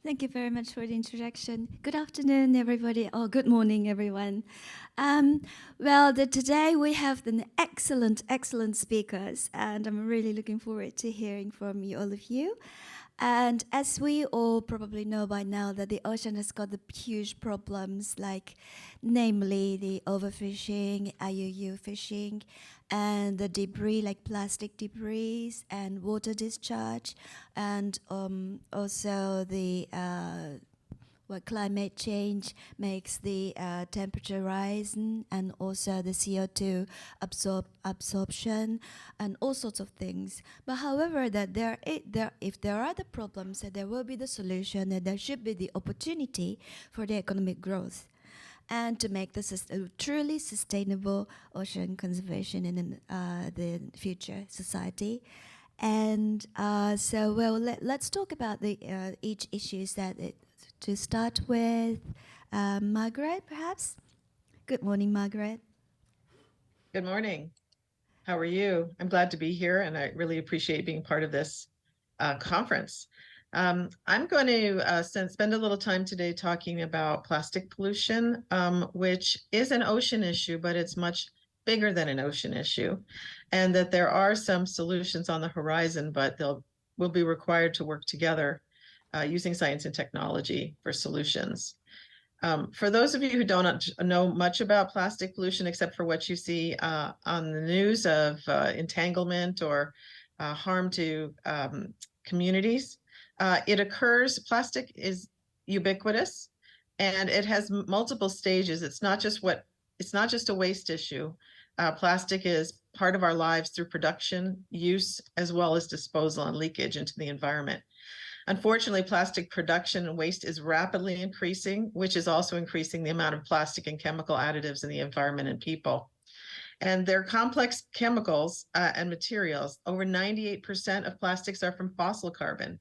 Thank you very much for the introduction. Good afternoon, everybody, or good morning, everyone. Today we have an excellent speakers, and I'm really looking forward to hearing from you, all of you. And as we all probably know by now, that the ocean has got the huge problems, like namely the overfishing, IUU fishing, and the debris like plastic debris and water discharge, and also the climate change makes the temperature rise, and also the CO2 absorption and all sorts of things. But however, that if there are the problems, that there will be the solution, and there should be the opportunity for the economic growth and to make this a truly sustainable ocean conservation in the future society. And let's talk about the each issues that to start with, Margaret, perhaps. Good morning, Margaret. Good morning. How are you? I'm glad to be here, and I really appreciate being part of this conference. I'm going to spend a little time today talking about plastic pollution, which is an ocean issue, but it's much bigger than an ocean issue, and that there are some solutions on the horizon, but will be required to work together using science and technology for solutions. For those of you who don't know much about plastic pollution, except for what you see on the news of entanglement or harm to communities, plastic is ubiquitous, and it has multiple stages. It's not just a waste issue. Plastic is part of our lives through production, use, as well as disposal and leakage into the environment. Unfortunately, plastic production and waste is rapidly increasing, which is also increasing the amount of plastic and chemical additives in the environment and people. And they're complex chemicals and materials. Over 98% of plastics are from fossil carbon.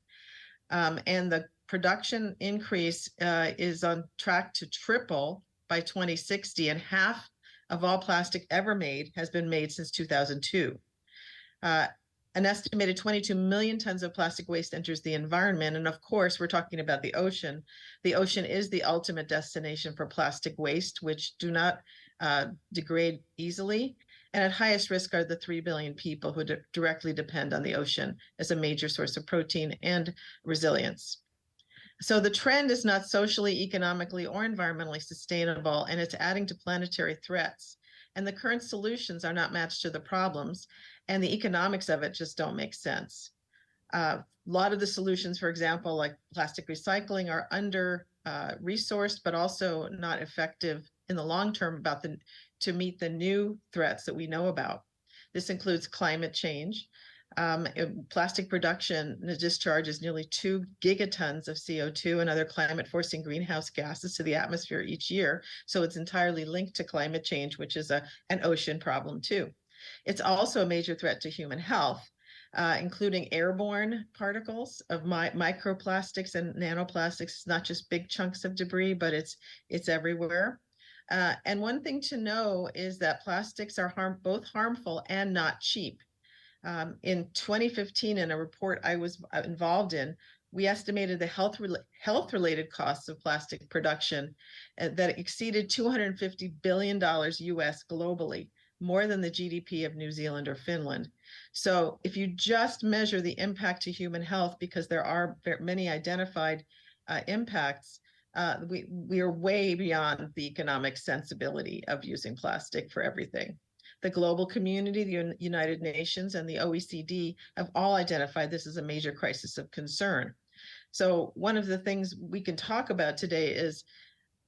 And the production increase is on track to triple by 2060, and half of all plastic ever made has been made since 2002. An estimated 22 million tons of plastic waste enters the environment. And of course, we're talking about the ocean. The ocean is the ultimate destination for plastic waste, which do not degrade easily. And at highest risk are the 3 billion people who directly depend on the ocean as a major source of protein and resilience. So the trend is not socially, economically, or environmentally sustainable, and it's adding to planetary threats. And the current solutions are not matched to the problems, and the economics of it just don't make sense. A lot of the solutions, for example, like plastic recycling, are under resourced, but also not effective in the long term to meet the new threats that we know about. This includes climate change. Plastic production discharges nearly 2 gigatons of CO2 and other climate-forcing greenhouse gases to the atmosphere each year. So it's entirely linked to climate change, which is an ocean problem too. It's also a major threat to human health, including airborne particles of microplastics and nanoplastics. It's not just big chunks of debris, but it's everywhere. And one thing to know is that plastics are both harmful and not cheap. In 2015, in a report I was involved in, we estimated the health-related costs of plastic production that exceeded $250 billion US globally, more than the GDP of New Zealand or Finland. So if you just measure the impact to human health, because there are many identified impacts, we are way beyond the economic sensibility of using plastic for everything. The global community, the United Nations, and the OECD have all identified this as a major crisis of concern. So one of the things we can talk about today is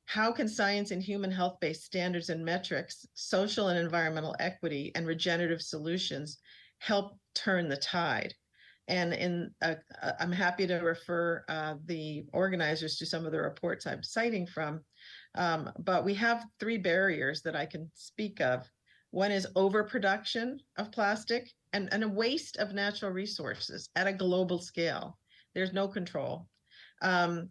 how can science and human health-based standards and metrics, social and environmental equity, and regenerative solutions help turn the tide? And I'm happy to refer the organizers to some of the reports I'm citing from, but we have 3 barriers that I can speak of. One is overproduction of plastic and a waste of natural resources at a global scale. There's no control. There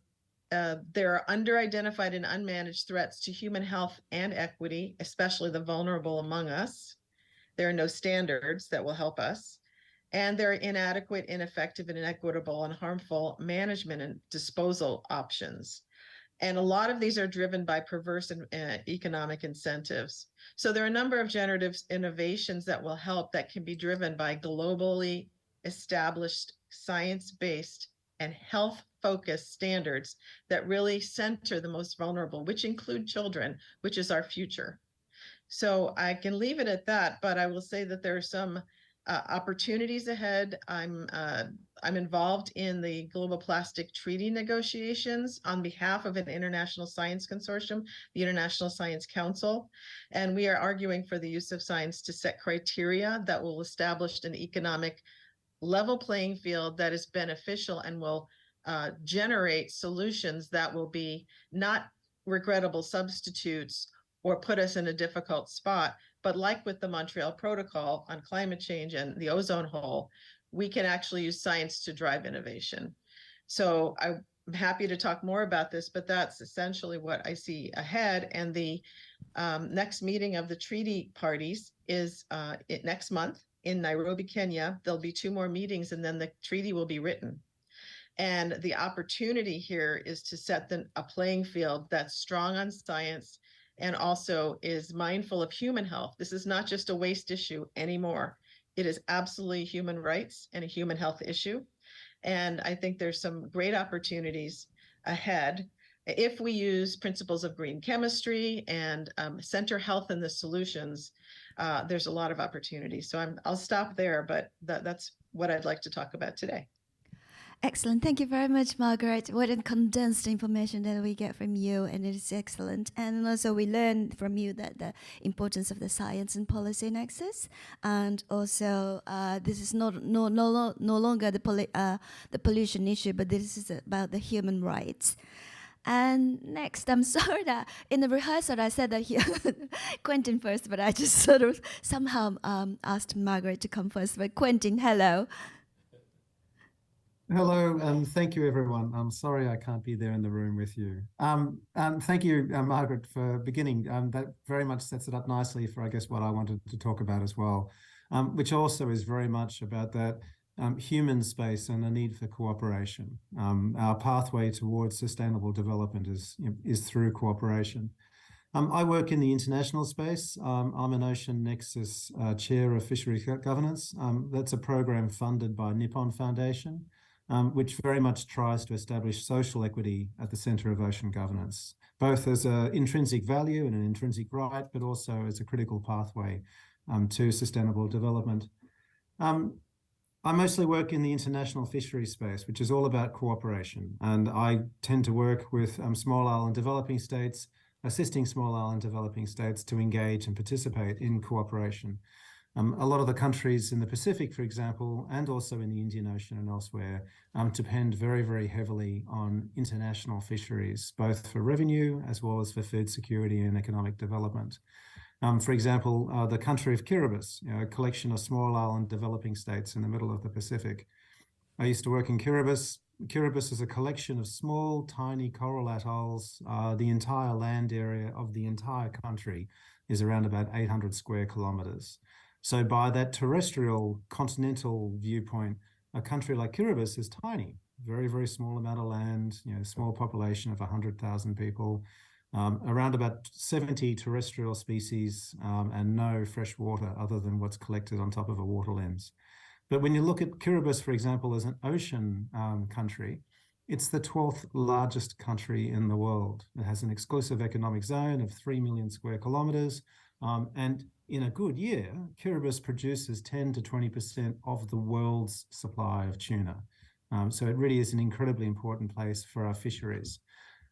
are under-identified and unmanaged threats to human health and equity, especially the vulnerable among us. There are no standards that will help us. and their inadequate, ineffective, and inequitable and harmful management and disposal options. And a lot of these are driven by perverse economic incentives. So there are a number of generative innovations that will help that can be driven by globally established science-based and health-focused standards that really center the most vulnerable, which include children, which is our future. So I can leave it at that, but I will say that there are some opportunities ahead. I'm involved in the Global Plastic Treaty negotiations on behalf of an international science consortium, the International Science Council, and we are arguing for the use of science to set criteria that will establish an economic level playing field that is beneficial and will generate solutions that will be not regrettable substitutes or put us in a difficult spot. But like with the Montreal Protocol on climate change and the ozone hole, we can actually use science to drive innovation. So I'm happy to talk more about this, but that's essentially what I see ahead. And the next meeting of the treaty parties is next month in Nairobi, Kenya. There'll be 2 more meetings and then the treaty will be written. And the opportunity here is to set a playing field that's strong on science and also is mindful of human health. This is not just a waste issue anymore. It is absolutely human rights and a human health issue. And I think there's some great opportunities ahead if we use principles of green chemistry and center health in the solutions. There's a lot of opportunities. So I'll stop there, but that's what I'd like to talk about today. Excellent. Thank you very much, Margaret. What a condensed information that we get from you, and it is excellent. And also, we learn from you that the importance of the science and policy nexus, and also this is no longer the pollution issue, but this is about the human rights. And next, I'm sorry that in the rehearsal I said that Quentin first, but I just sort of somehow asked Margaret to come first. But Quentin, hello. Hello, and thank you, everyone. I'm sorry I can't be there in the room with you. Thank you, Margaret, for beginning. That very much sets it up nicely for, I guess, what I wanted to talk about as well, which also is very much about that human space and the need for cooperation. Our pathway towards sustainable development is through cooperation. I work in the international space. I'm an Ocean Nexus chair of Fisheries Governance. That's a program funded by Nippon Foundation, which very much tries to establish social equity at the center of ocean governance, both as an intrinsic value and an intrinsic right, but also as a critical pathway to sustainable development. I mostly work in the international fisheries space, which is all about cooperation. And I tend to work with small island developing states, assisting small island developing states to engage and participate in cooperation. A lot of the countries in the Pacific, for example, and also in the Indian Ocean and elsewhere, depend very, very heavily on international fisheries, both for revenue as well as for food security and economic development. For example, the country of Kiribati, a collection of small island developing states in the middle of the Pacific. I used to work in Kiribati. Kiribati is a collection of small, tiny coral atolls. The entire land area of the entire country is around about 800 square kilometers. So by that terrestrial continental viewpoint, a country like Kiribati is tiny, very, very small amount of land, small population of 100,000 people, around about 70 terrestrial species, and no fresh water other than what's collected on top of a water lens. But when you look at Kiribati, for example, as an ocean country, it's the 12th largest country in the world. It has an exclusive economic zone of 3 million square kilometers, and in a good year, Kiribati produces 10 to 20% of the world's supply of tuna. So it really is an incredibly important place for our fisheries.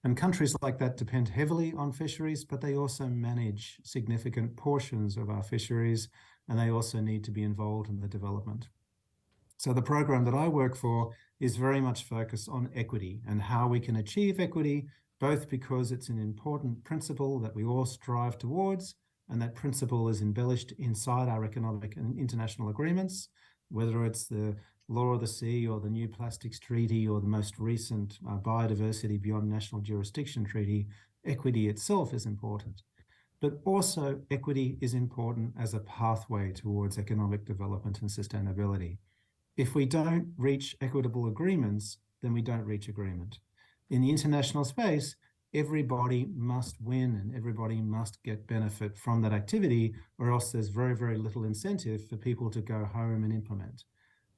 And countries like that depend heavily on fisheries, but they also manage significant portions of our fisheries, and they also need to be involved in the development. So the program that I work for is very much focused on equity and how we can achieve equity, both because it's an important principle that we all strive towards, and that principle is embellished inside our economic and international agreements, whether it's the Law of the Sea or the New Plastics Treaty or the most recent Biodiversity Beyond National Jurisdiction Treaty. Equity itself is important, but also equity is important as a pathway towards economic development and sustainability. If we don't reach equitable agreements, then we don't reach agreement. In the international space, everybody must win and everybody must get benefit from that activity, or else there's very, very little incentive for people to go home and implement.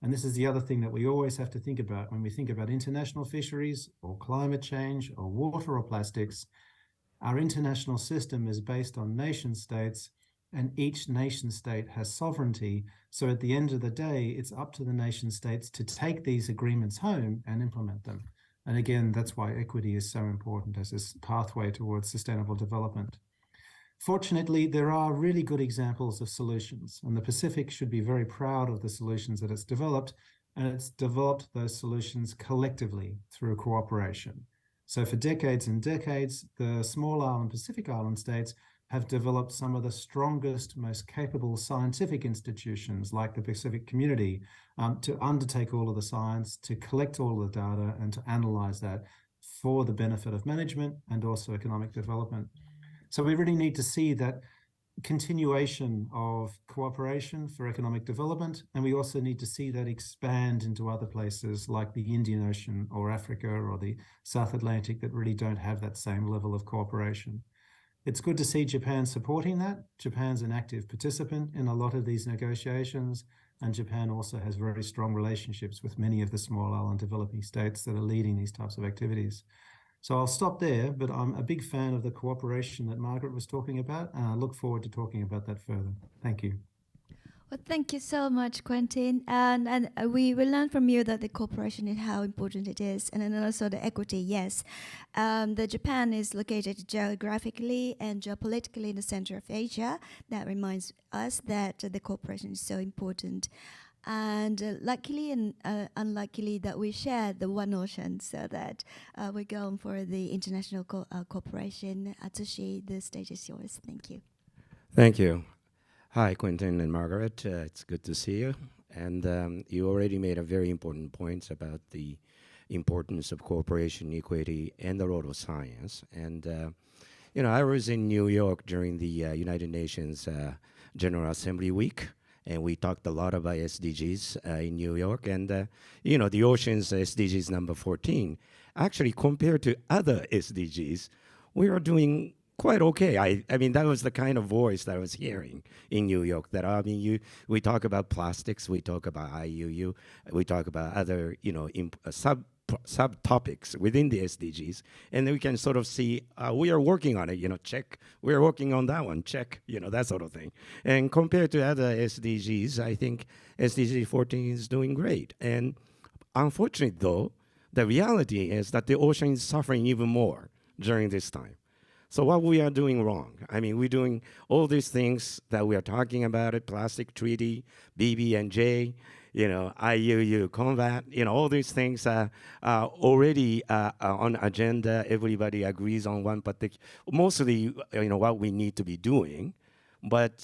And this is the other thing that we always have to think about when we think about international fisheries or climate change or water or plastics. Our international system is based on nation states, and each nation state has sovereignty. So at the end of the day, it's up to the nation states to take these agreements home and implement them. And again, that's why equity is so important as this pathway towards sustainable development. Fortunately, there are really good examples of solutions, and the Pacific should be very proud of the solutions that it's developed, and it's developed those solutions collectively through cooperation. So for decades and decades, the small island Pacific Island states have developed some of the strongest, most capable scientific institutions like the Pacific Community to undertake all of the science, to collect all of the data, and to analyze that for the benefit of management and also economic development. So we really need to see that continuation of cooperation for economic development, and we also need to see that expand into other places like the Indian Ocean or Africa or the South Atlantic that really don't have that same level of cooperation. It's good to see Japan supporting that. Japan's an active participant in a lot of these negotiations, and Japan also has very strong relationships with many of the small island developing states that are leading these types of activities. So I'll stop there, but I'm a big fan of the cooperation that Margaret was talking about, and I look forward to talking about that further. Thank you. Well, thank you so much, Quentin. And we will learn from you that the cooperation and how important it is, and then also the equity. Yes, the Japan is located geographically and geopolitically in the center of Asia. That reminds us that the cooperation is so important. And luckily and unluckily that we share the one ocean, so that we're going for the international cooperation. Atsushi, the stage is yours. Thank you. Thank you. Hi, Quentin and Margaret. It's good to see you. And you already made a very important point about the importance of cooperation, equity, and the role of science. And, I was in New York during the United Nations General Assembly Week, and we talked a lot about SDGs in New York. And, the ocean's SDGs number 14, actually compared to other SDGs, we are doing quite okay. I mean, that was the kind of voice that I was hearing in New York. That we talk about plastics, we talk about IUU, we talk about other, subtopics within the SDGs, and then we can sort of see we are working on it. Check. We are working on that one. Check. That sort of thing. And compared to other SDGs, I think SDG 14 is doing great. And unfortunately, though, the reality is that the ocean is suffering even more during this time. So what we are doing wrong? I mean, we're doing all these things that we are talking about it, plastic treaty, BB&J, IUU, combat, all these things are already on agenda. Everybody agrees on one particular, mostly, what we need to be doing. But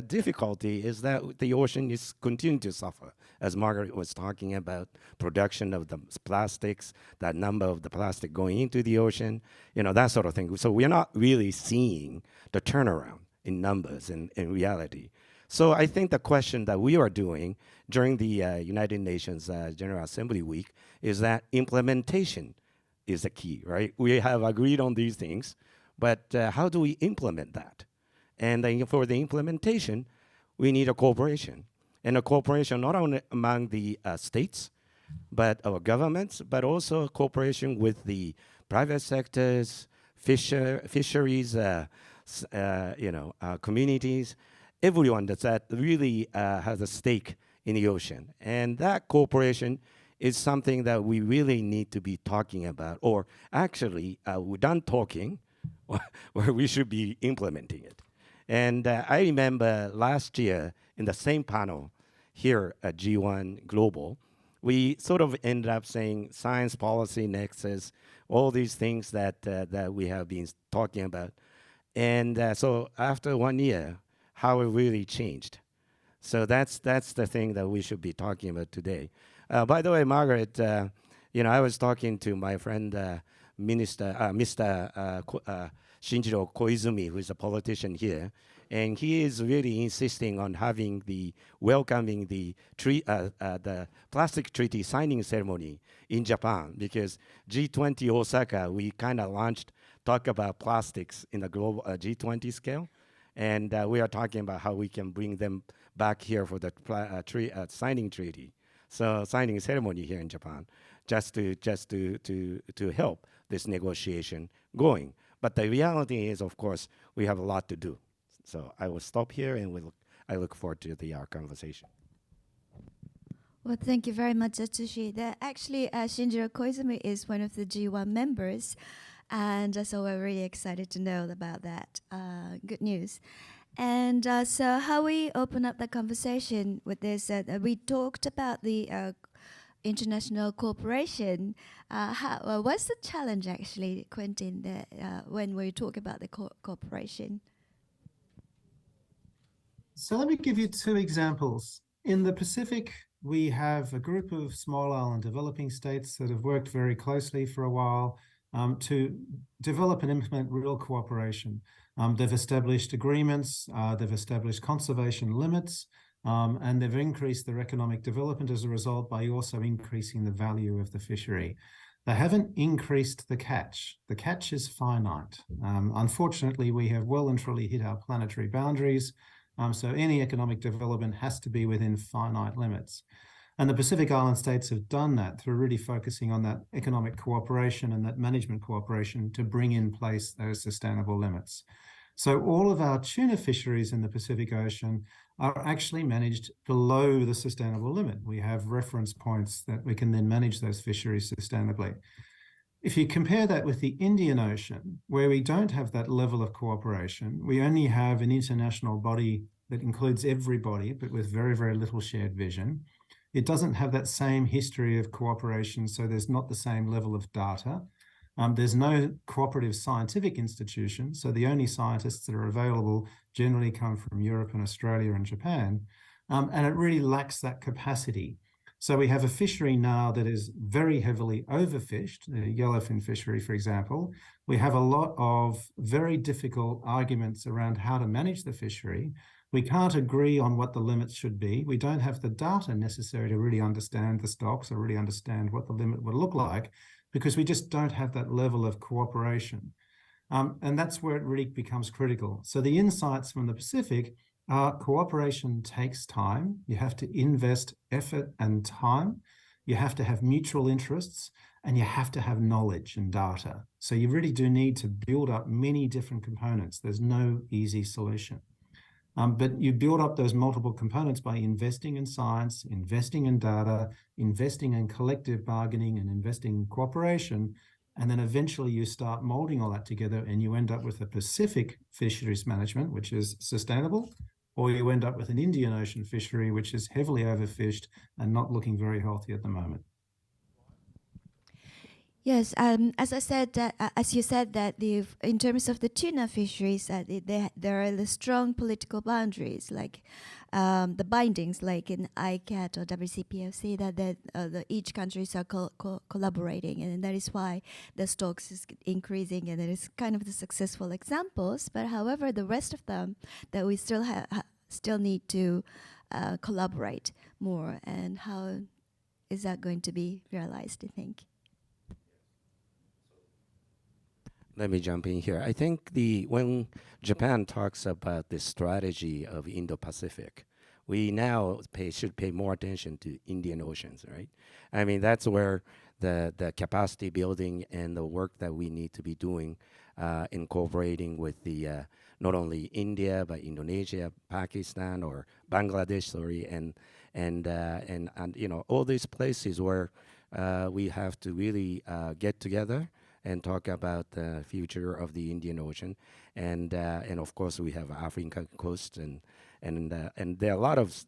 difficulty is that the ocean is continuing to suffer. As Margaret was talking about production of the plastics, that number of the plastic going into the ocean, that sort of thing. So we're not really seeing the turnaround in numbers and in reality. So I think the question that we are doing during the United Nations General Assembly Week is that implementation is the key, right? We have agreed on these things, but how do we implement that? And then for the implementation, we need a cooperation. And a cooperation not only among the states, but our governments, but also cooperation with the private sectors, fisheries, communities, everyone that really has a stake in the ocean. And that cooperation is something that we really need to be talking about, or actually, we're done talking, where we should be implementing it. And I remember last year in the same panel here at G1 Global, we sort of ended up saying science policy, Nexus, all these things that we have been talking about. And so after 1 year, how it really changed. So that's the thing that we should be talking about today. By the way, Margaret, I was talking to my friend, Mr. Shinjiro Koizumi, who's a politician here, and he is really insisting on having welcoming the plastic treaty signing ceremony in Japan, because G20 Osaka, we kind of talk about plastics in the global G20 scale, and we are talking about how we can bring them back here for the signing treaty, so signing ceremony here in Japan, just to help this negotiation going. But the reality is, of course, we have a lot to do. So I will stop here, and I look forward to our conversation. Well, thank you very much, Atsushi. Actually, Shinjiro Koizumi is one of the G1 members, and so we're really excited to know about that. Good news. And so how we open up the conversation with this, we talked about the international cooperation. What's the challenge, actually, Quentin, when we talk about the cooperation? So let me give you two examples. In the Pacific, we have a group of small island developing states that have worked very closely for a while to develop and implement real cooperation. They've established agreements, they've established conservation limits, and they've increased their economic development as a result by also increasing the value of the fishery. They haven't increased the catch. The catch is finite. Unfortunately, we have well and truly hit our planetary boundaries, so any economic development has to be within finite limits. And the Pacific Island states have done that through really focusing on that economic cooperation and that management cooperation to bring in place those sustainable limits. So all of our tuna fisheries in the Pacific Ocean are actually managed below the sustainable limit. We have reference points that we can then manage those fisheries sustainably. If you compare that with the Indian Ocean, where we don't have that level of cooperation, we only have an international body that includes everybody, but with very, very little shared vision. It doesn't have that same history of cooperation, so there's not the same level of data. There's no cooperative scientific institution, so the only scientists that are available generally come from Europe and Australia and Japan, and it really lacks that capacity. So we have a fishery now that is very heavily overfished, the yellowfin fishery, for example. We have a lot of very difficult arguments around how to manage the fishery. We can't agree on what the limits should be. We don't have the data necessary to really understand the stocks or really understand what the limit would look like, because we just don't have that level of cooperation. And that's where it really becomes critical. So the insights from the Pacific are cooperation takes time. You have to invest effort and time. You have to have mutual interests, and you have to have knowledge and data. So you really do need to build up many different components. There's no easy solution. But you build up those multiple components by investing in science, investing in data, investing in collective bargaining, and investing in cooperation. And then eventually you start molding all that together, and you end up with a Pacific fisheries management, which is sustainable, or you end up with an Indian Ocean fishery, which is heavily overfished and not looking very healthy at the moment. Yes, as I said, as you said, that in terms of the tuna fisheries, there are the strong political boundaries, like the bindings, like in ICAT or WCPFC, that each countries are collaborating, and that is why the stocks is increasing, and it is kind of the successful examples. But however, the rest of them that we still need to collaborate more, and how is that going to be realized, I think? Let me jump in here. I think when Japan talks about the strategy of Indo-Pacific, we now should pay more attention to Indian Oceans, right? I mean, that's where the capacity building and the work that we need to be doing, incorporating with the not only India but Indonesia, Pakistan, or Bangladesh, and you know, all these places where we have to really get together and talk about the future of the Indian Ocean, and of course we have African coast, and there are a lot of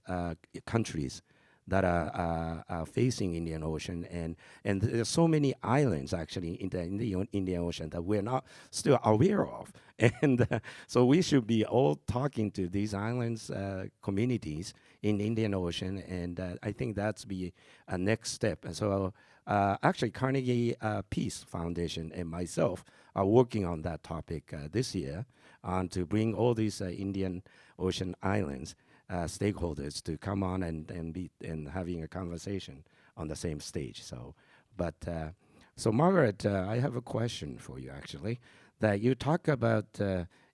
countries that are facing Indian Ocean, and there's so many islands actually in the Indian Ocean that we're not still aware of, and so we should be all talking to these islands communities in the Indian Ocean, and I think that's be a next step. And so Actually, Carnegie Peace Foundation and myself are working on that topic this year to bring all these Indian Ocean islands stakeholders to come on and be and having a conversation on the same stage. So, so Margaret, I have a question for you actually. That you talk about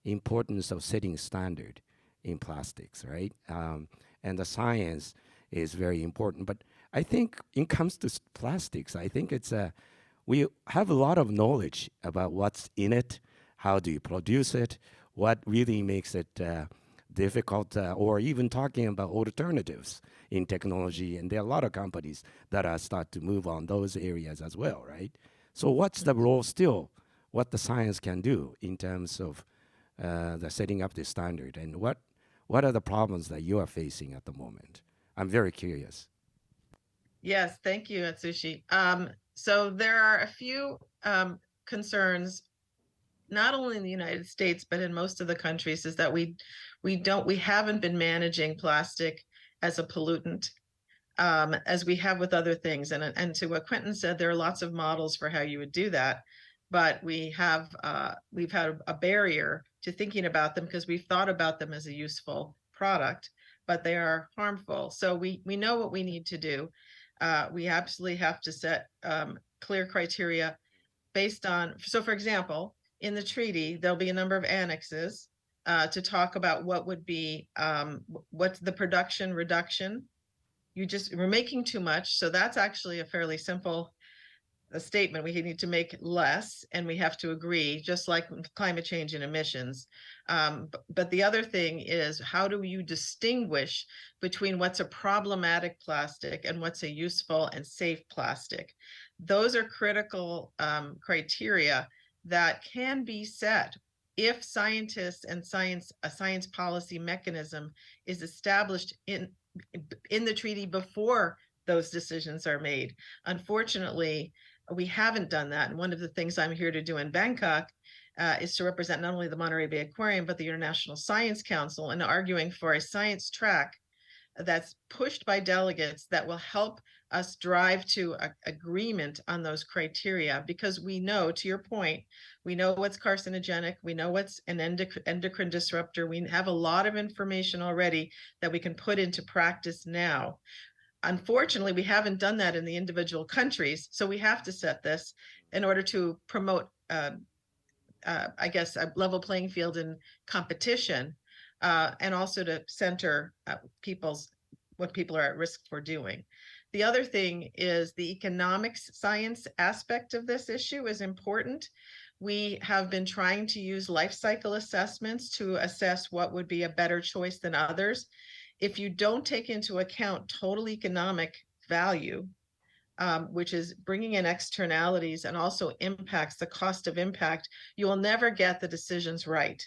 importance of setting standard in plastics, right? And the science is very important. But I think when it comes to plastics, I think it's we have a lot of knowledge about what's in it, how do you produce it, what really makes it difficult, or even talking about alternatives in technology. And there are a lot of companies that are start to move on those areas as well, right? So what's the role still, what the science can do in terms of the setting up the standard, and what are the problems that you are facing at the moment? I'm very curious. Yes, thank you, Atsushi. So there are a few concerns, not only in the United States, but in most of the countries, is that we haven't been managing plastic as a pollutant as we have with other things. And to what Quentin said, there are lots of models for how you would do that, but we've had a barrier to thinking about them because we've thought about them as a useful product, but they are harmful. So we know what we need to do. We absolutely have to set clear criteria based on, so for example, in the treaty, there'll be a number of annexes to talk about what would be, what's the production reduction. We're making too much. So that's actually a fairly simple statement. We need to make less, and we have to agree, just like climate change and emissions. But the other thing is, how do you distinguish between what's a problematic plastic and what's a useful and safe plastic? Those are critical criteria that can be set if scientists and a science policy mechanism is established in the treaty before those decisions are made. Unfortunately, we haven't done that. And one of the things I'm here to do in Bangkok is to represent not only the Monterey Bay Aquarium, but the International Science Council, and arguing for a science track that's pushed by delegates that will help us drive to agreement on those criteria, because we know, to your point, we know what's carcinogenic, we know what's an endocrine disruptor, we have a lot of information already that we can put into practice now. Unfortunately, we haven't done that in the individual countries, so we have to set this in order to promote, I guess, a level playing field in competition, and also to center what people are at risk for doing. The other thing is the economics science aspect of this issue is important. We have been trying to use life cycle assessments to assess what would be a better choice than others. If you don't take into account total economic value, which is bringing in externalities and also impacts, the cost of impact, you will never get the decisions right.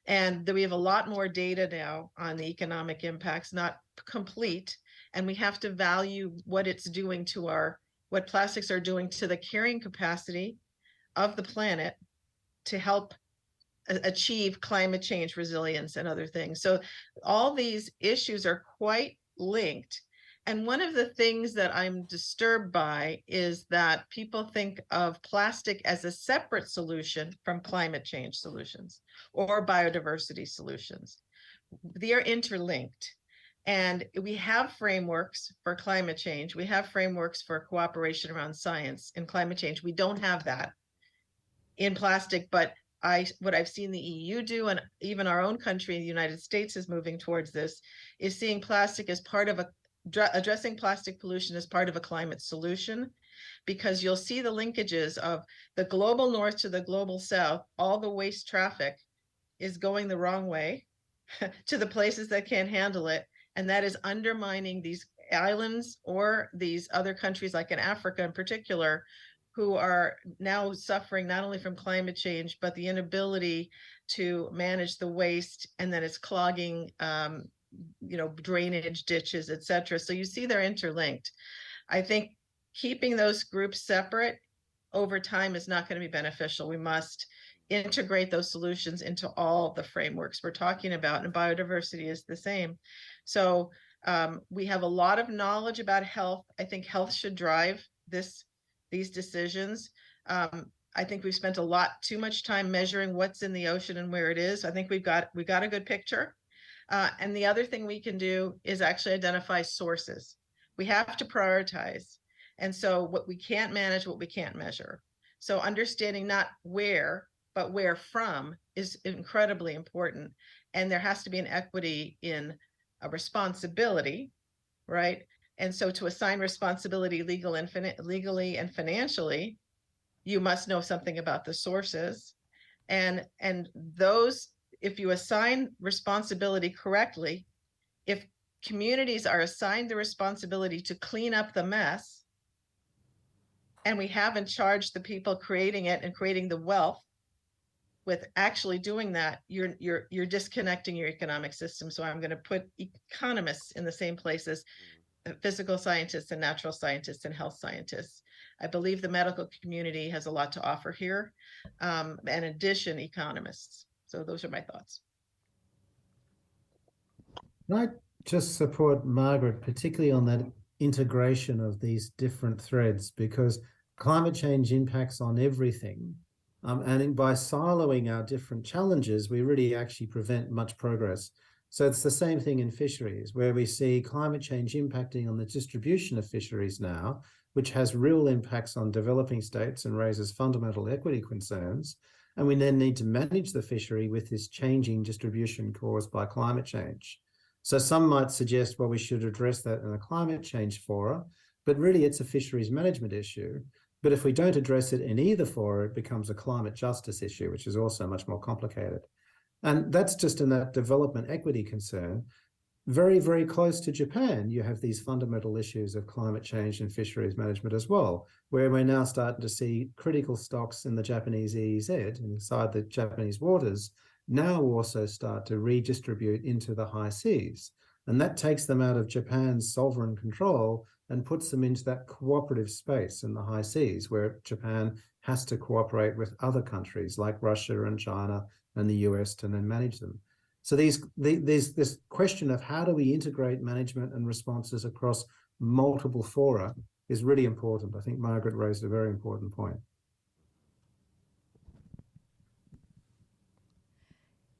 And we have a lot more data now on the economic impacts, not complete, and we have to value what it's doing to what plastics are doing to the carrying capacity of the planet to help achieve climate change resilience and other things. So all these issues are quite linked. And one of the things that I'm disturbed by is that people think of plastic as a separate solution from climate change solutions or biodiversity solutions. They are interlinked. And we have frameworks for climate change. We have frameworks for cooperation around science and climate change. We don't have that in plastic, but what I've seen the EU do, and even our own country, the United States, is moving towards this, is seeing plastic as part of addressing plastic pollution as part of a climate solution, because you'll see the linkages of the global north to the global south. All the waste traffic is going the wrong way to the places that can't handle it. And that is undermining these islands or these other countries, like in Africa in particular, who are now suffering not only from climate change, but the inability to manage the waste, and then it's clogging, drainage ditches, et cetera. So you see they're interlinked. I think keeping those groups separate over time is not going to be beneficial. We must integrate those solutions into all the frameworks we're talking about, and biodiversity is the same. So we have a lot of knowledge about health. I think health should drive this these decisions. I think we've spent too much time measuring what's in the ocean and where it is. I think we got a good picture. And the other thing we can do is actually identify sources. We have to prioritize. And so what we can't manage, what we can't measure. So understanding not where, but where from is incredibly important. And there has to be an equity in a responsibility, right? And so to assign responsibility legally and financially, you must know something about the sources. And those, if you assign responsibility correctly, if communities are assigned the responsibility to clean up the mess, and we haven't charged the people creating it and creating the wealth with actually doing that, you're disconnecting your economic system. So I'm going to put economists in the same place as physical scientists and natural scientists and health scientists. I believe the medical community has a lot to offer here. In addition, economists. So those are my thoughts. Can I just support Margaret, particularly on that integration of these different threads, because climate change impacts on everything. By siloing our different challenges, we really actually prevent much progress. So it's the same thing in fisheries, where we see climate change impacting on the distribution of fisheries now, which has real impacts on developing states and raises fundamental equity concerns. And we then need to manage the fishery with this changing distribution caused by climate change. So some might suggest, well, we should address that in a climate change fora, but really it's a fisheries management issue. But if we don't address it in either fora, it becomes a climate justice issue, which is also much more complicated. And that's just in that development equity concern. Very, very close to Japan, you have these fundamental issues of climate change and fisheries management as well, where we're now starting to see critical stocks in the Japanese EEZ, inside the Japanese waters, now also start to redistribute into the high seas. And that takes them out of Japan's sovereign control and puts them into that cooperative space in the high seas, where Japan has to cooperate with other countries like Russia and China and the US to then manage them. So there's this question of how do we integrate management and responses across multiple fora is really important. I think Margaret raised a very important point.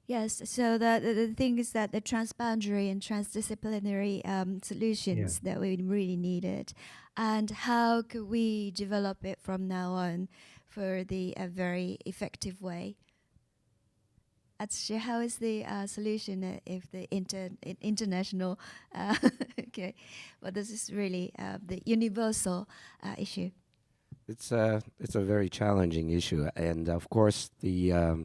Yes, so the thing is that the transboundary and transdisciplinary solutions that we really needed, and how could we develop it from now on for a very effective way? Actually, how is the solution if the international, okay, well, this is really the universal issue. It's a very challenging issue, and of course the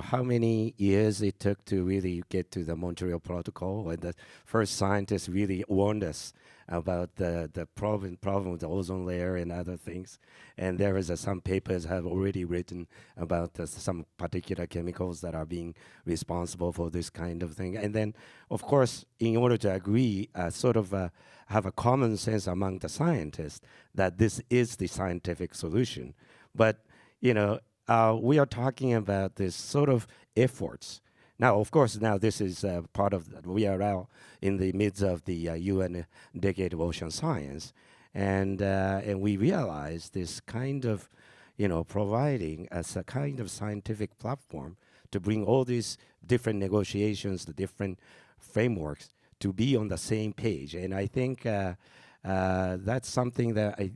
how many years it took to really get to the Montreal Protocol, when the first scientists really warned us about the problem with the ozone layer and other things. And there is some papers have already written about some particular chemicals that are being responsible for this kind of thing. And then, of course, in order to agree, have a common sense among the scientists that this is the scientific solution. But, we are talking about this sort of efforts. Now, of course, this is part of we are now in the midst of the UN Decade of Ocean Science, and we realize this kind of, providing as a kind of scientific platform to bring all these different negotiations, the different frameworks to be on the same page. And I think that's something that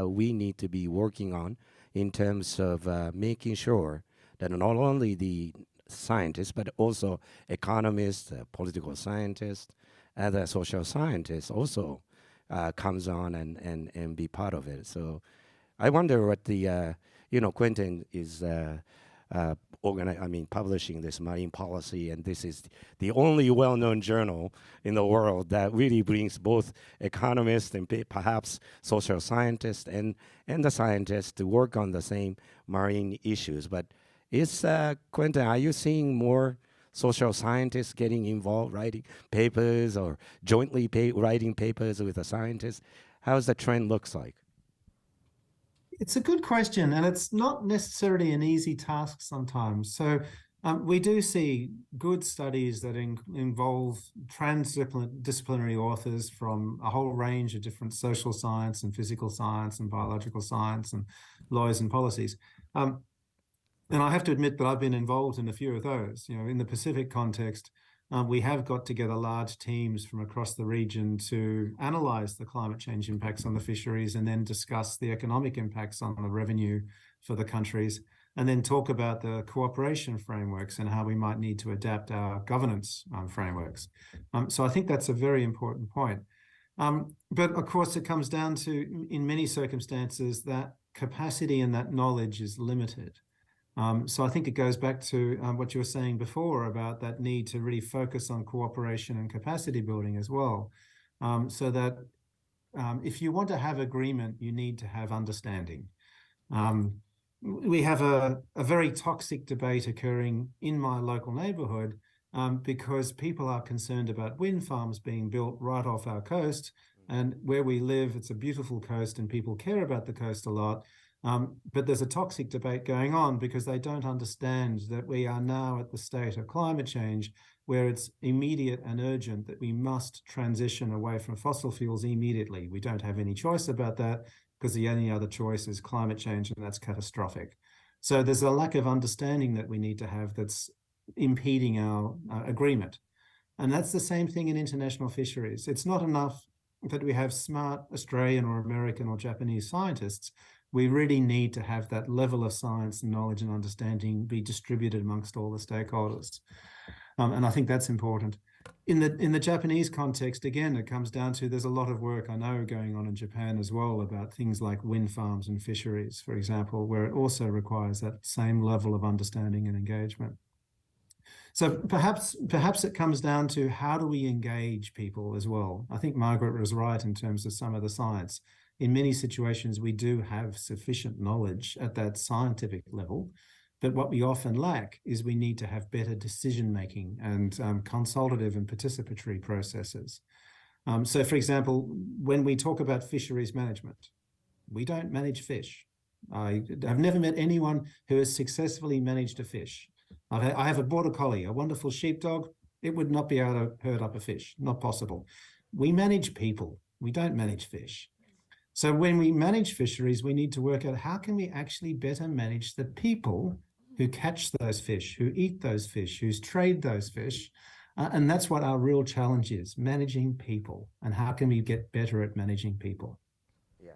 we need to be working on, in terms of making sure that not only the scientists, but also economists, political scientists, other social scientists also comes on and be part of it. So I wonder what the, Quentin is publishing this marine policy, and this is the only well-known journal in the world that really brings both economists and perhaps social scientists and the scientists to work on the same marine issues. But is Quentin, are you seeing more social scientists getting involved, writing papers or jointly writing papers with the scientists? How's the trend looks like? It's a good question, and it's not necessarily an easy task sometimes. So We do see good studies that involve transdisciplinary authors from a whole range of different social science and physical science and biological science and laws and policies. And I have to admit that I've been involved in a few of those. You know, in the Pacific context, we have got together large teams from across the region to analyse the climate change impacts on the fisheries and then discuss the economic impacts on the revenue for the countries, and then talk about the cooperation frameworks and how we might need to adapt our governance frameworks. So I think that's a very important point. But of course, it comes down to, in many circumstances, that capacity and that knowledge is limited. So I think it goes back to what you were saying before about that need to really focus on cooperation and capacity building as well. So that if you want to have agreement, you need to have understanding. We have a very toxic debate occurring in my local neighbourhood because people are concerned about wind farms being built right off our coast. And where we live, it's a beautiful coast and people care about the coast a lot. But there's a toxic debate going on because they don't understand that we are now at the state of climate change where it's immediate and urgent that we must transition away from fossil fuels immediately. We don't have any choice about that, because the only other choice is climate change, and that's catastrophic. So there's a lack of understanding that we need to have that's impeding our agreement. And that's the same thing in international fisheries. It's not enough that we have smart Australian or American or Japanese scientists. We really need to have that level of science and knowledge and understanding be distributed amongst all the stakeholders. And I think that's important. In the Japanese context, again, it comes down to there's a lot of work I know going on in Japan as well about things like wind farms and fisheries, for example, where it also requires that same level of understanding and engagement. So perhaps it comes down to how do we engage people as well. I think Margaret was right in terms of some of the science. In many situations, we do have sufficient knowledge at that scientific level. But what we often lack is we need to have better decision-making and consultative and participatory processes. So, for example, when we talk about fisheries management, we don't manage fish. I've never met anyone who has successfully managed a fish. I have a border collie, a wonderful sheepdog. It would not be able to herd up a fish, not possible. We manage people. We don't manage fish. So when we manage fisheries, we need to work out how can we actually better manage the people who catch those fish, who eat those fish, who trade those fish. And that's what our real challenge is, managing people. And how can we get better at managing people? Yeah.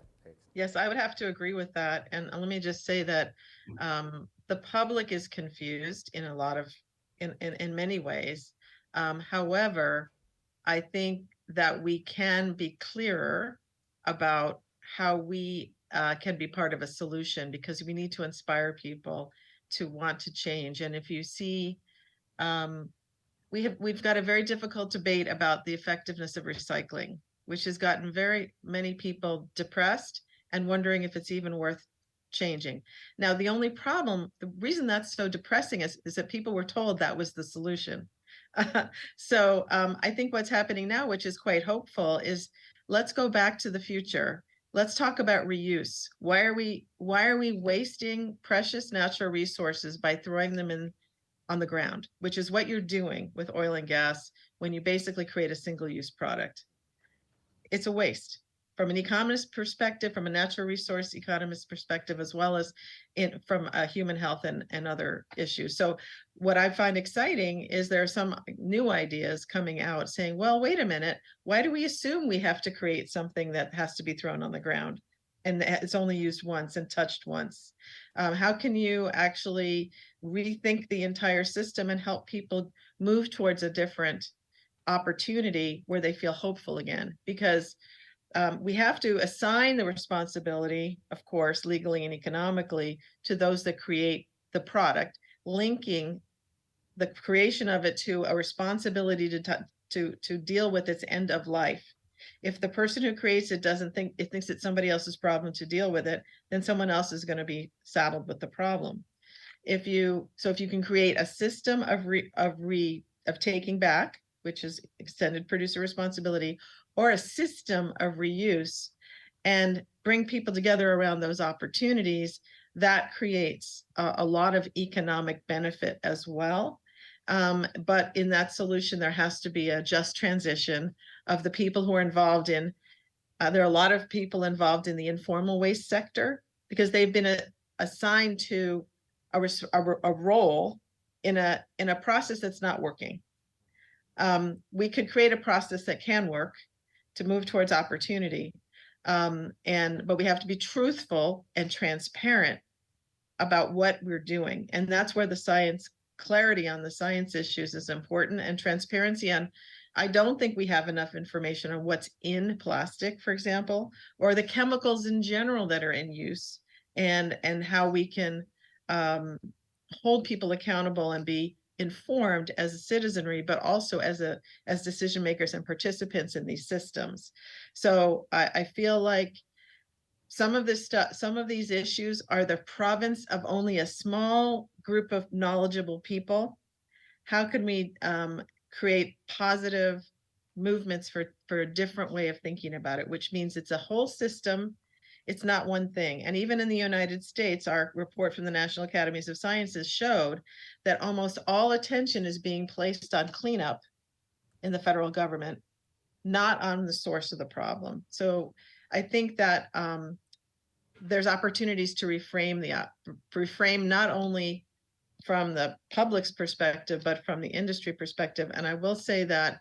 Yes, I would have to agree with that. And let me just say that the public is confused in a lot of, in many ways. However, I think that we can be clearer about how we can be part of a solution, because we need to inspire people to want to change. And if you see, we've got a very difficult debate about the effectiveness of recycling, which has gotten very many people depressed and wondering if it's even worth changing. Now, the only problem, the reason that's so depressing is that people were told that was the solution. So I think what's happening now, which is quite hopeful, is let's go back to the future. Let's talk about reuse. Why are we wasting precious natural resources by throwing them in on the ground, which is what you're doing with oil and gas when you basically create a single-use product? It's a waste from an economist perspective, from a natural resource economist perspective, as well as from human health and other issues. So what I find exciting is there are some new ideas coming out saying, well, wait a minute, why do we assume we have to create something that has to be thrown on the ground and it's only used once and touched once? How can you actually rethink the entire system and help people move towards a different opportunity where they feel hopeful again? Because we have to assign the responsibility, of course, legally and economically, to those that create the product, linking the creation of it to a responsibility to deal with its end of life. If the person who creates it thinks it's somebody else's problem to deal with it, then someone else is going to be saddled with the problem. If you can create a system of taking back, which is extended producer responsibility, or a system of reuse, and bring people together around those opportunities, that creates a lot of economic benefit as well. But in that solution, there has to be a just transition of the people who are involved in, there are a lot of people involved in the informal waste sector because they've been assigned to a role in a process that's not working. We could create a process that can work to move towards opportunity. But we have to be truthful and transparent about what we're doing. And that's where the science, clarity on the science issues is important, and transparency on, I don't think we have enough information on what's in plastic, for example, or the chemicals in general that are in use, and how we can hold people accountable and be informed as a citizenry, but also as decision makers and participants in these systems. So I feel like some of this stuff, some of these issues are the province of only a small group of knowledgeable people. How can we create positive movements for a different way of thinking about it, which means it's a whole system. It's not one thing. And even in the United States, our report from the National Academies of Sciences showed that almost all attention is being placed on cleanup in the federal government, not on the source of the problem. So I think that there's opportunities to reframe not only from the public's perspective, but from the industry perspective. And I will say that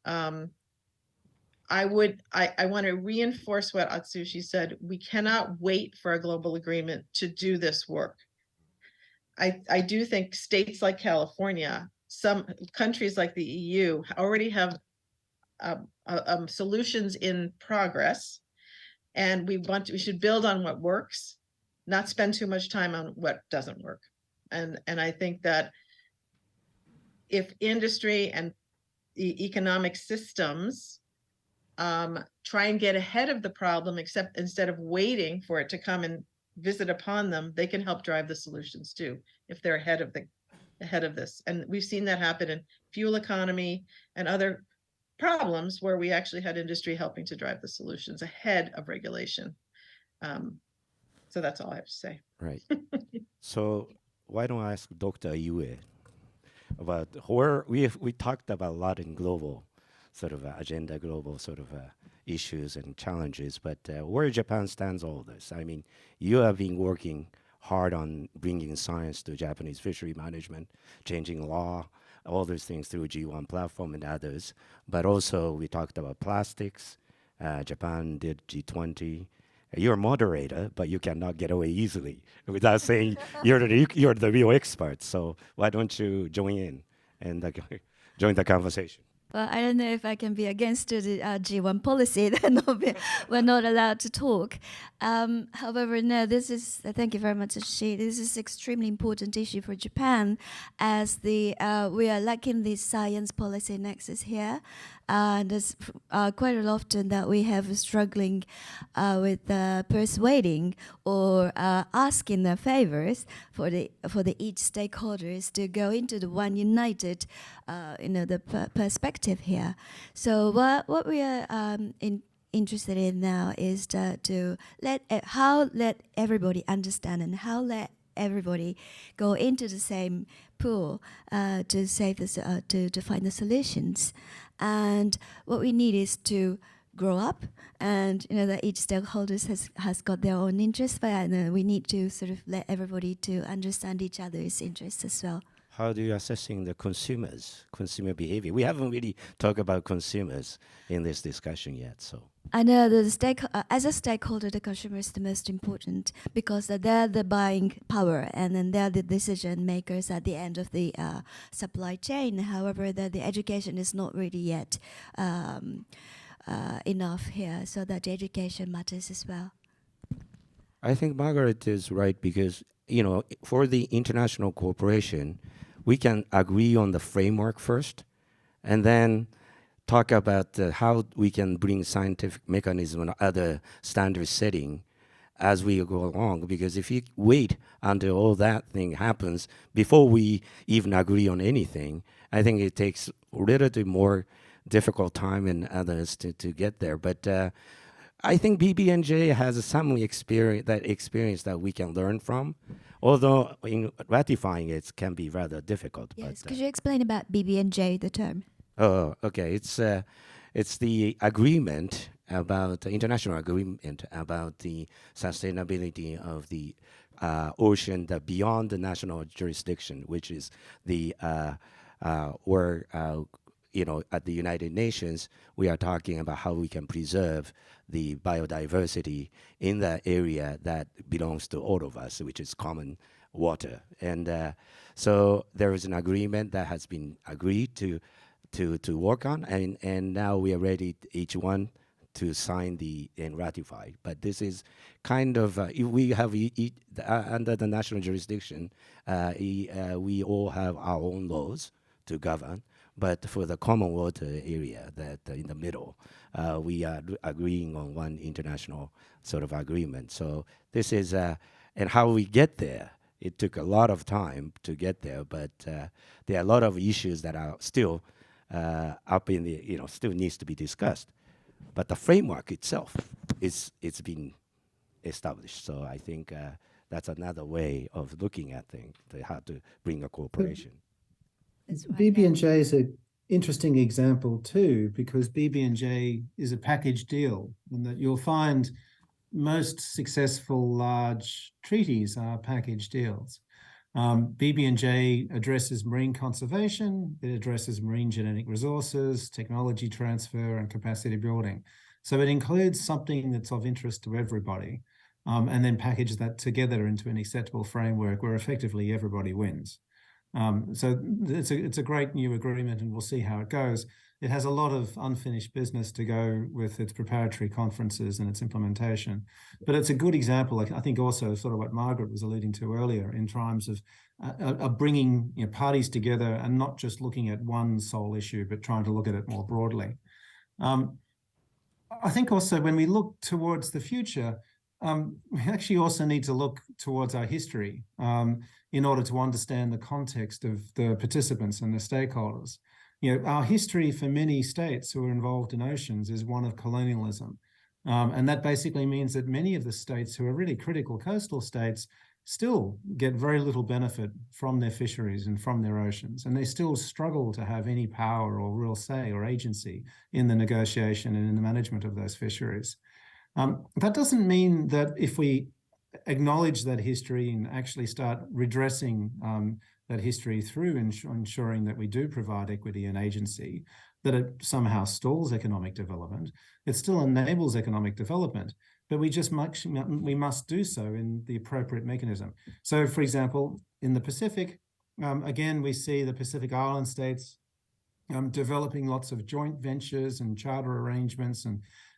I want to reinforce what Atsushi said. We cannot wait for a global agreement to do this work. I do think states like California, some countries like the EU already have solutions in progress, and we should build on what works, not spend too much time on what doesn't work. And I think that if industry and the economic systems try and get ahead of the problem, instead of waiting for it to come and visit upon them, they can help drive the solutions too, if they're ahead of this. And we've seen that happen in fuel economy and other problems where we actually had industry helping to drive the solutions ahead of regulation. So that's all I have to say. Right. So why don't I ask Dr. Yue about where we talked about a lot in global sort of agenda, global sort of issues and challenges, but where Japan stands all this. I mean, you have been working hard on bringing science to Japanese fishery management, changing law, all those things through G1 platform and others. But also we talked about plastics. Japan did G20. You're a moderator, but you cannot get away easily without saying you're the real expert. So why don't you join in and join the conversation? Well, I don't know if I can be against the G1 policy that we're not allowed to talk. However, no, thank you very much, Ashi. This is extremely important issue for Japan, as we are lacking the science policy nexus here. There's quite often that we have struggling with persuading or asking the favors for the each stakeholders to go into the one united, the perspective here. So what we are interested in now is to let everybody understand and how let everybody go into the same pool to save this, to find the solutions. And what we need is to grow up, and that each stakeholders has got their own interests, but we need to sort of let everybody to understand each other's interests as well. How do you assessing the consumer behavior? We haven't really talked about consumers in this discussion yet, so. I know as a stakeholder, the consumer is the most important, because they're the buying power, and then they're the decision makers at the end of the supply chain. However, the education is not really yet enough here, so that the education matters as well. I think Margaret is right, because for the international cooperation, we can agree on the framework first, and then talk about how we can bring scientific mechanism and other standard setting as we go along. Because if you wait until all that thing happens before we even agree on anything, I think it takes a little bit more difficult time and others to get there. But I think BB&J has some experience that we can learn from, although in ratifying it can be rather difficult. Yes, But, could you explain about BB&J, the term? oh, okay. It's the agreement about the international agreement about the sustainability of the ocean that beyond the national jurisdiction, which is the where at the United Nations we are talking about how we can preserve the biodiversity in the area that belongs to all of us, which is common water. And so there is an agreement that has been agreed to work on, and now we are ready, each one, to sign and ratify. But this is kind of, if we have under the national jurisdiction, we all have our own laws to govern. But for the common water area that in the middle, we are agreeing on one international sort of agreement. So this is, and how we get there, it took a lot of time to get there, but there are a lot of issues that are still up in the, still needs to be discussed. But the framework itself it's been established. So I think that's another way of looking at things, how to bring a cooperation. That's right, BB&J is an interesting example too, because BB&J is a package deal, and that you'll find most successful large treaties are package deals. BB&J addresses marine conservation, it addresses marine genetic resources, technology transfer, and capacity building. So it includes something that's of interest to everybody, and then package that together into an acceptable framework where effectively everybody wins. So it's a great new agreement, and we'll see how it goes. It has a lot of unfinished business to go with its preparatory conferences and its implementation. But it's a good example, I think, also sort of what Margaret was alluding to earlier in terms of bringing parties together and not just looking at one sole issue, but trying to look at it more broadly. I think also when we look towards the future, we actually also need to look towards our history in order to understand the context of the participants and the stakeholders. Our history for many states who are involved in oceans is one of colonialism. And that basically means that many of the states who are really critical coastal states still get very little benefit from their fisheries and from their oceans. And they still struggle to have any power or real say or agency in the negotiation and in the management of those fisheries. That doesn't mean that if we acknowledge that history and actually start redressing that history through ensuring that we do provide equity and agency, that it somehow stalls economic development. It still enables economic development, but we must do so in the appropriate mechanism. So, for example, in the Pacific, again, we see the Pacific Island states developing lots of joint ventures and charter arrangements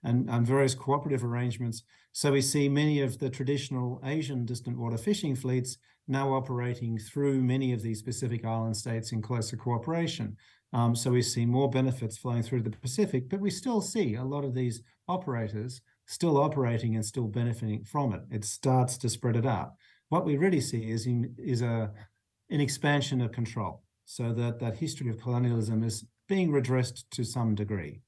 and various cooperative arrangements. So we see many of the traditional Asian distant water fishing fleets now operating through many of these Pacific Island states in closer cooperation. So we see more benefits flowing through the Pacific, but we still see a lot of these operators still operating and still benefiting from it. It starts to spread it out. What we really see is an expansion of control, so that history of colonialism is being redressed to some degree.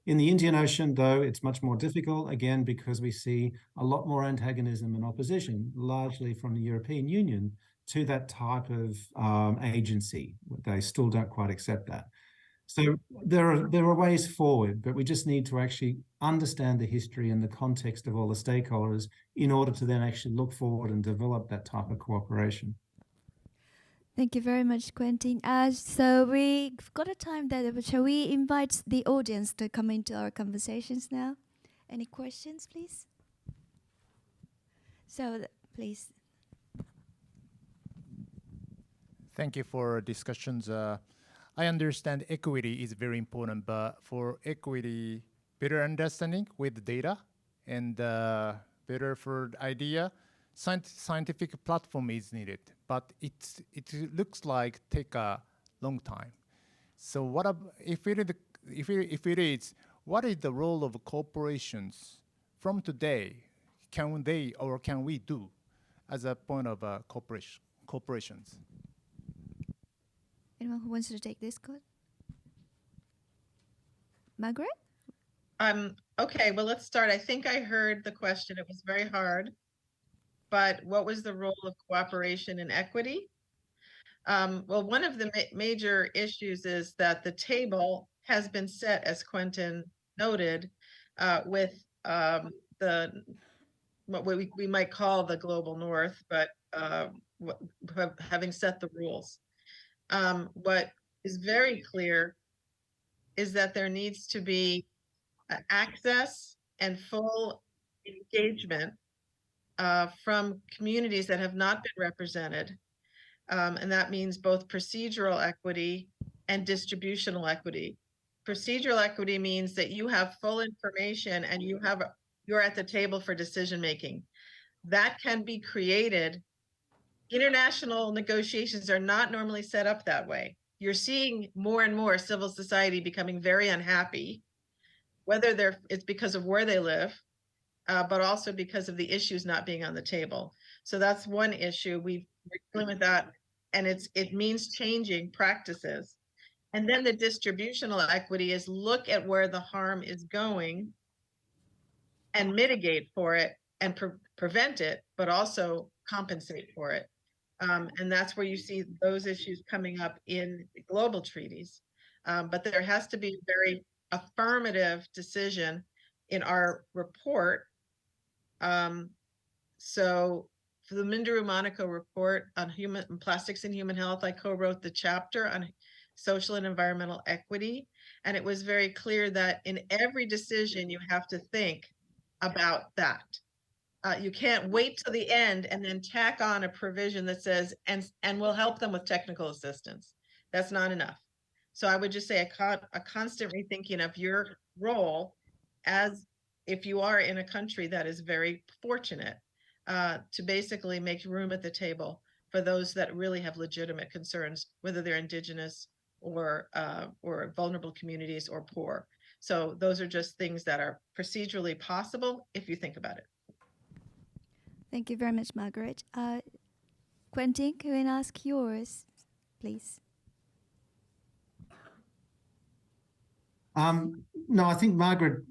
In the Indian Ocean, though, it's much more difficult, again, because we see a lot more antagonism and opposition, largely from the European Union, to that type of agency. They still don't quite accept that. So there are ways forward, but we just need to actually understand the history and the context of all the stakeholders in order to then actually look forward and develop that type of cooperation. Thank you very much, Quentin. So we've got a time there, but shall we invite the audience to come into our conversations now? Any questions, please? So, please. Thank you for discussions. I understand equity is very important, but for equity, better understanding with data and better for the idea, scientific platform is needed, but it looks like take a long time. So what if it is, what is the role of corporations from today? Can they or can we do as a point of corporations? Anyone who wants to take this code? Margaret? Okay, well, let's start. I think I heard the question. It was very hard. But what was the role of cooperation and equity? Well, one of the major issues is that the table has been set, as Quentin noted, with the what we might call the global north, but having set the rules. What is very clear is that there needs to be access and full engagement from communities that have not been represented. And that means both procedural equity and distributional equity. Procedural equity means that you have full information and you're at the table for decision making. That can be created. International negotiations are not normally set up that way. You're seeing more and more civil society becoming very unhappy, whether it's because of where they live, but also because of the issues not being on the table. So that's one issue. We're dealing with that, and it means changing practices. And then the distributional equity is look at where the harm is going and mitigate for it and prevent it, but also compensate for it. And that's where you see those issues coming up in global treaties. But there has to be a very affirmative decision in our report. So for the Mindaru Monaco report on plastics and human health, I co-wrote the chapter on social and environmental equity. And it was very clear that in every decision, you have to think about that. You can't wait till the end and then tack on a provision that says, and we'll help them with technical assistance. That's not enough. So I would just say a constant rethinking of your role as if you are in a country that is very fortunate to basically make room at the table for those that really have legitimate concerns, whether they're indigenous or vulnerable communities or poor. So those are just things that are procedurally possible if you think about it. Thank you very much, Margaret. Quentin, can I ask yours, please? No, I think Margaret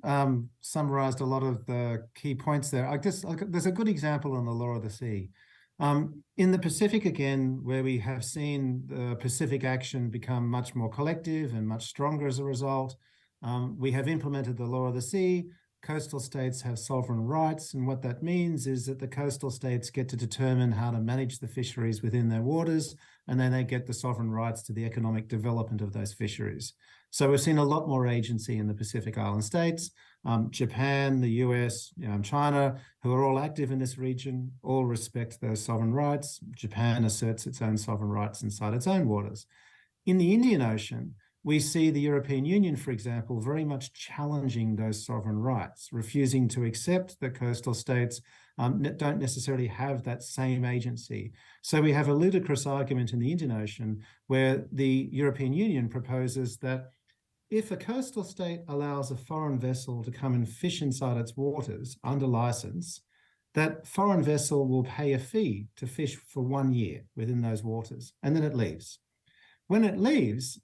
summarized a lot of the key points there. I guess there's a good example on the law of the sea. In the Pacific, again, where we have seen the Pacific action become much more collective and much stronger as a result, we have implemented the law of the sea. Coastal states have sovereign rights, and what that means is that the coastal states get to determine how to manage the fisheries within their waters, and then they get the sovereign rights to the economic development of those fisheries. So we've seen a lot more agency in the Pacific Island states. Japan, the US, China, who are all active in this region, all respect those sovereign rights. Japan asserts its own sovereign rights inside its own waters. In the Indian Ocean, we see the European Union, for example, very much challenging those sovereign rights, refusing to accept that coastal states don't necessarily have that same agency. So we have a ludicrous argument in the Indian Ocean where the European Union proposes that if a coastal state allows a foreign vessel to come and fish inside its waters under license, that foreign vessel will pay a fee to fish for 1 year within those waters, and then it leaves. When it leaves,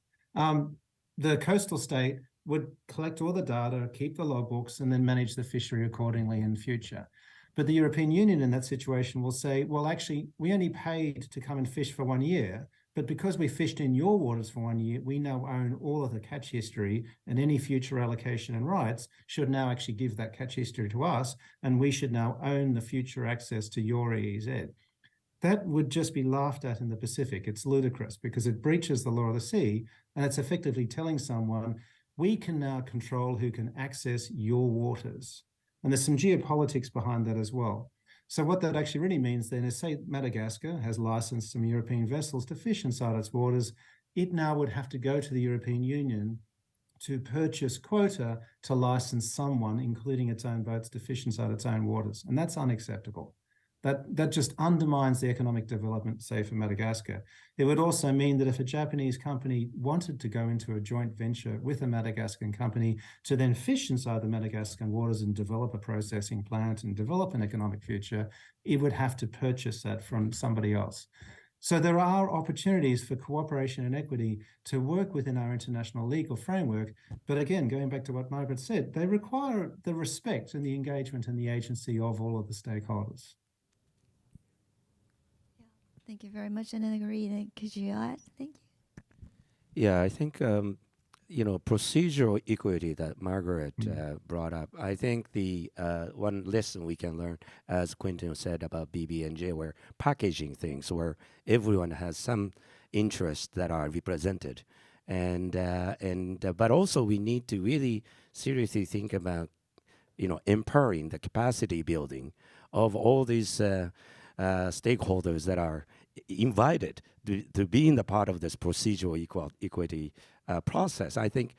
the coastal state would collect all the data, keep the logbooks, and then manage the fishery accordingly in future. But the European Union in that situation will say, well, actually, we only paid to come and fish for 1 year, but because we fished in your waters for 1 year, we now own all of the catch history, and any future allocation and rights should now actually give that catch history to us, and we should now own the future access to your EEZ. That would just be laughed at in the Pacific. It's ludicrous because it breaches the law of the sea, and it's effectively telling someone, we can now control who can access your waters. And there's some geopolitics behind that as well. So what that actually really means then is, say Madagascar has licensed some European vessels to fish inside its waters, it now would have to go to the European Union to purchase quota to license someone, including its own boats, to fish inside its own waters. And that's unacceptable. That just undermines the economic development, say, for Madagascar. It would also mean that if a Japanese company wanted to go into a joint venture with a Madagascan company to then fish inside the Madagascan waters and develop a processing plant and develop an economic future, it would have to purchase that from somebody else. So there are opportunities for cooperation and equity to work within our international legal framework. But again, going back to what Margaret said, they require the respect and the engagement and the agency of all of the stakeholders. Thank you very much. And then agree. Could you add? Thank you. Yeah, I think procedural equity that Margaret brought up. I think the one lesson we can learn, as Quentin said about BB&J, where packaging things where everyone has some interests that are represented, and but also we need to really seriously think about empowering the capacity building of all these stakeholders that are invited to be in the part of this procedural equity process. I think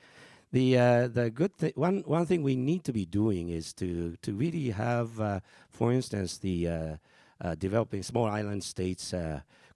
the good one thing we need to be doing is to really have, for instance, the developing small island states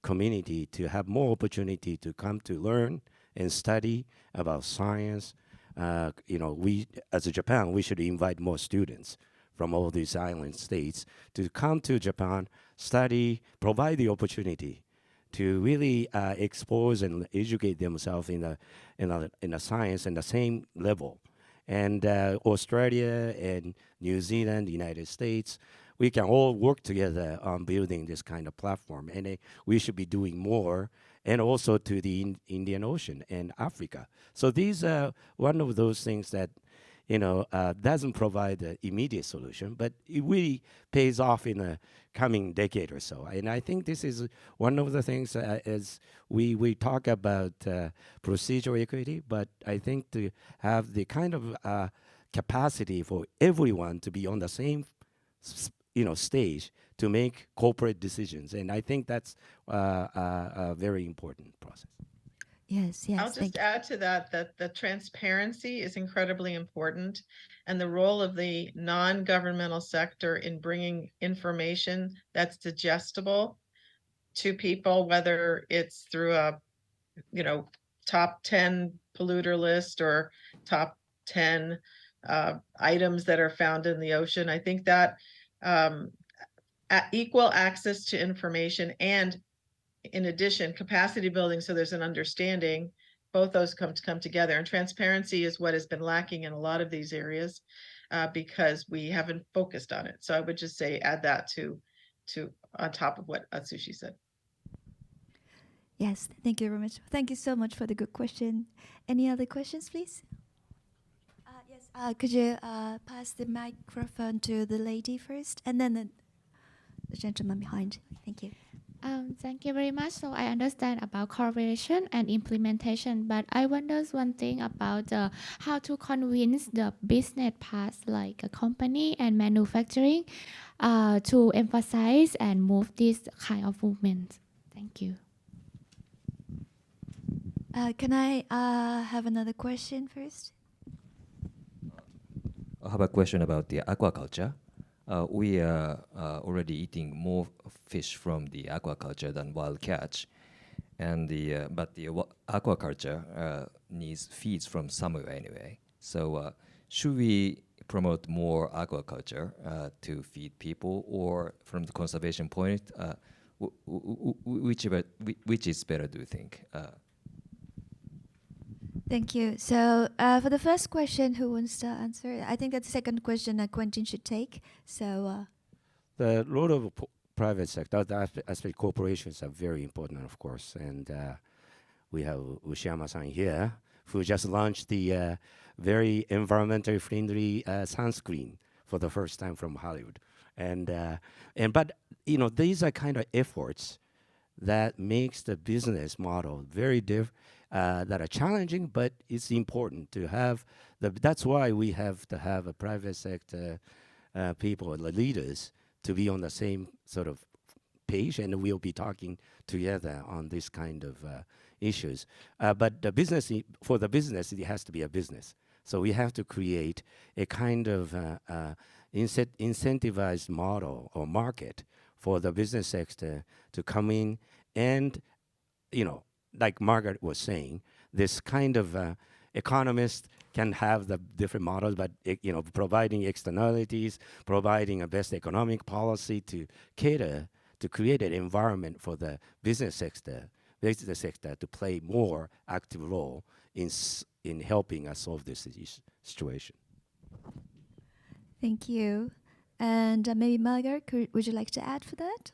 community to have more opportunity to come to learn and study about science. We as Japan, we should invite more students from all these island states to come to Japan, study, provide the opportunity to really expose and educate themselves in a science in the same level. And Australia and New Zealand, United States, we can all work together on building this kind of platform. And we should be doing more, and also to the Indian Ocean and Africa. So these are one of those things that doesn't provide an immediate solution, but it really pays off in a coming decade or so. And I think this is one of the things as we talk about procedural equity, but I think to have the kind of capacity for everyone to be on the same stage to make corporate decisions. And I think that's a very important process. Yes. I'll just add to that the transparency is incredibly important, and the role of the non-governmental sector in bringing information that's digestible to people, whether it's through a top 10 polluter list or top 10 items that are found in the ocean. I think that equal access to information, and in addition, capacity building, so there's an understanding, both those come together. And transparency is what has been lacking in a lot of these areas because we haven't focused on it. So I would just say add that to on top of what Atsushi said. Yes, thank you very much. Thank you so much for the good question. Any other questions, please? Yes, could you pass the microphone to the lady first, and then the gentleman behind. Thank you. Thank you very much. So I understand about collaboration and implementation, but I wonder one thing about how to convince the business parts like a company and manufacturing to emphasize and move this kind of movement. Thank you. Can I have another question first? I have a question about the aquaculture. We are already eating more fish from the aquaculture than wild catch, and but the aquaculture needs feeds from somewhere anyway. So should we promote more aquaculture to feed people, or from the conservation point, which is better, do you think? Thank you. So for the first question, who wants to answer? I think that the second question Quentin should take. So the role of private sector, especially corporations, are very important, of course. And we have Ushiyama-san here, who just launched the very environmentally friendly sunscreen for the first time from Hollywood. But these are kind of efforts that makes the business model very that are challenging, but it's important to have that's why we have to have a private sector people, the leaders, to be on the same sort of page, and we'll be talking together on this kind of issues. But the business, for the business, it has to be a business. So we have to create a kind of incentivized model or market for the business sector to come in and, like Margaret was saying, this kind of economist can have the different models, but providing externalities, providing a best economic policy to cater to create an environment for the business sector to play more active role in helping us solve this situation. Thank you. And maybe Margaret, would you like to add for that?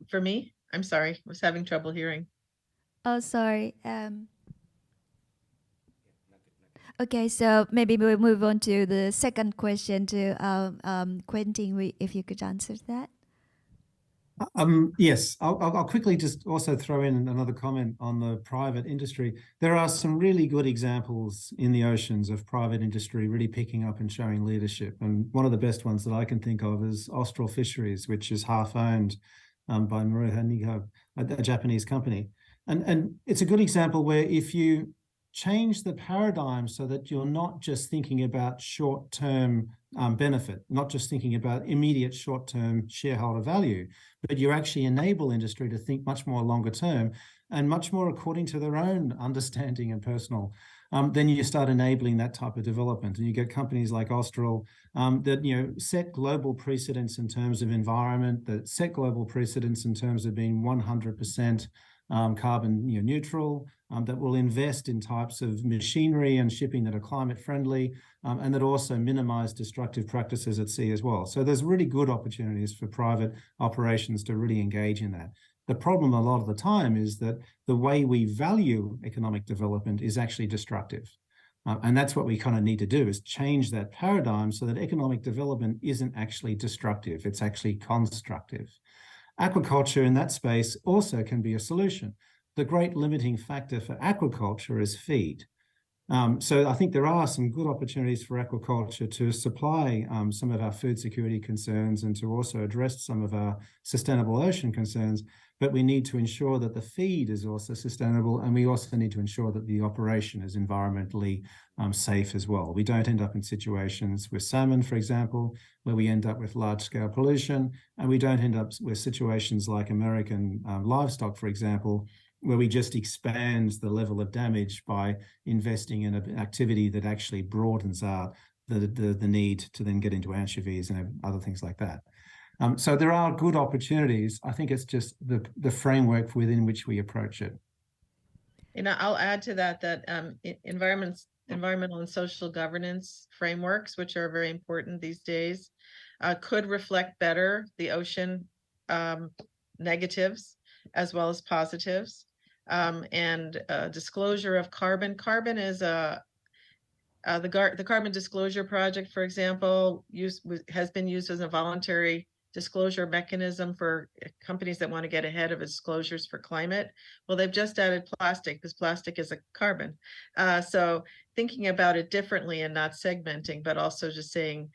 For me, I'm sorry, I was having trouble hearing. Oh, sorry. Okay, so maybe we'll move on to the second question to Quentin, if you could answer that. Yes, I'll quickly just also throw in another comment on the private industry. There are some really good examples in the oceans of private industry really picking up and showing leadership. And one of the best ones that I can think of is Austral Fisheries, which is half owned by Hanich, a Japanese company. And it's a good example where if you change the paradigm so that you're not just thinking about short-term benefit, not just thinking about immediate short-term shareholder value, but you actually enable industry to think much more longer term and much more according to their own understanding and personal, then you start enabling that type of development. And you get companies like Austral that set global precedents in terms of environment, that set global precedents in terms of being 100% carbon neutral, that will invest in types of machinery and shipping that are climate friendly, and that also minimize destructive practices at sea as well. So there's really good opportunities for private operations to really engage in that. The problem a lot of the time is that the way we value economic development is actually destructive. And that's what we kind of need to do, is change that paradigm so that economic development isn't actually destructive, it's actually constructive. Aquaculture in that space also can be a solution. The great limiting factor for aquaculture is feed. So I think there are some good opportunities for aquaculture to supply some of our food security concerns and to also address some of our sustainable ocean concerns, but we need to ensure that the feed is also sustainable, and we also need to ensure that the operation is environmentally safe as well. We don't end up in situations with salmon, for example, where we end up with large-scale pollution, and we don't end up with situations like American livestock, for example, where we just expand the level of damage by investing in an activity that actually broadens out the need to then get into anchovies and other things like that. So there are good opportunities. I think it's just the framework within which we approach it. And I'll add to that environmental and social governance frameworks, which are very important these days, could reflect better the ocean negatives as well as positives. And disclosure of carbon. Carbon is the Carbon Disclosure Project, for example, has been used as a voluntary disclosure mechanism for companies that want to get ahead of disclosures for climate. Well, they've just added plastic because plastic is a carbon. So thinking about it differently and not segmenting, but also just saying,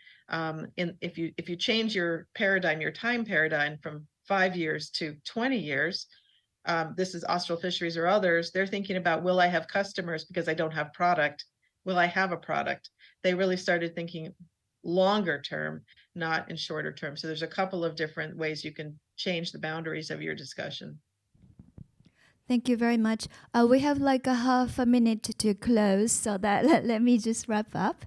if you change your paradigm, your time paradigm from 5 years to 20 years, this is Austral Fisheries or others, they're thinking about, will I have customers because I don't have product? Will I have a product? They really started thinking longer term, not in shorter term. So there's a couple of different ways you can change the boundaries of your discussion. Thank you very much. We have like a half a minute to close, so that let me just wrap up.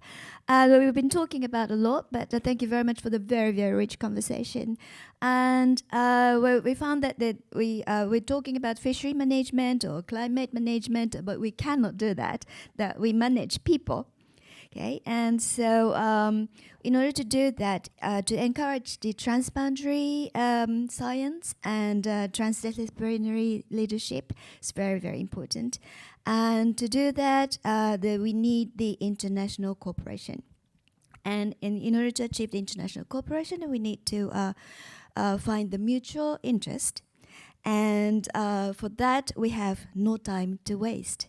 We've been talking about a lot, but thank you very much for the very, very rich conversation. And we found that we're talking about fishery management or climate management, but we cannot do that we manage people. Okay, and so in order to do that, to encourage the transboundary science and transdisciplinary leadership is very, very important. And to do that, we need the international cooperation. And in order to achieve the international cooperation, we need to find the mutual interest. And for that, we have no time to waste.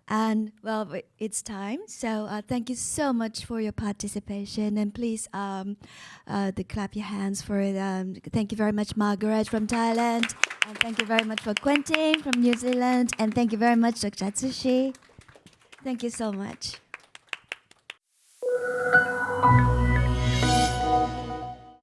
And well, it's time. So thank you so much for your participation. And please clap your hands for it. Thank you very much, Margaret from Thailand. And thank you very much for Quentin from New Zealand. And thank you very much, Dr. Atsushi. Thank you so much.